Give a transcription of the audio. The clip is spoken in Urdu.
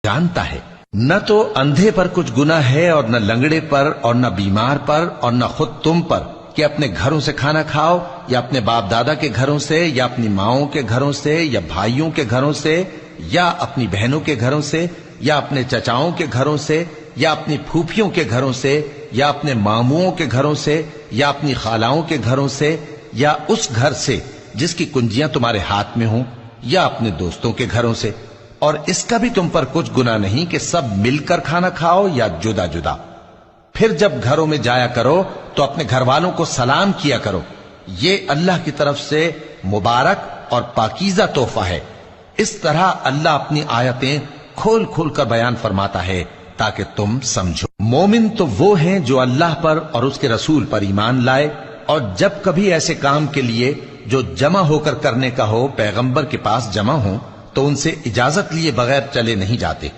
جانتا ہے۔ نہ تو اندھے پر کچھ گناہ ہے اور نہ لنگڑے پر اور نہ بیمار پر اور نہ خود تم پر کہ اپنے گھروں سے کھانا کھاؤ یا اپنے باپ دادا کے گھروں سے یا اپنی ماؤں کے گھروں سے یا بھائیوں کے گھروں سے یا اپنی بہنوں کے گھروں سے یا اپنے چچاؤں کے گھروں سے یا اپنی پھوپھیوں کے گھروں سے یا اپنے ماموؤں کے گھروں سے یا اپنی خالاؤں کے گھروں سے یا اس گھر سے جس کی کنجیاں تمہارے ہاتھ میں ہوں یا اپنے دوستوں کے گھروں سے، اور اس کا بھی تم پر کچھ گناہ نہیں کہ سب مل کر کھانا کھاؤ یا جدا جدا۔ پھر جب گھروں میں جایا کرو تو اپنے گھر والوں کو سلام کیا کرو، یہ اللہ کی طرف سے مبارک اور پاکیزہ تحفہ ہے۔ اس طرح اللہ اپنی آیتیں کھول کھول کر بیان فرماتا ہے تاکہ تم سمجھو۔ مومن تو وہ ہیں جو اللہ پر اور اس کے رسول پر ایمان لائے، اور جب کبھی ایسے کام کے لیے جو جمع ہو کر کرنے کا ہو پیغمبر کے پاس جمع ہوں تو ان سے اجازت لیے بغیر چلے نہیں جاتے۔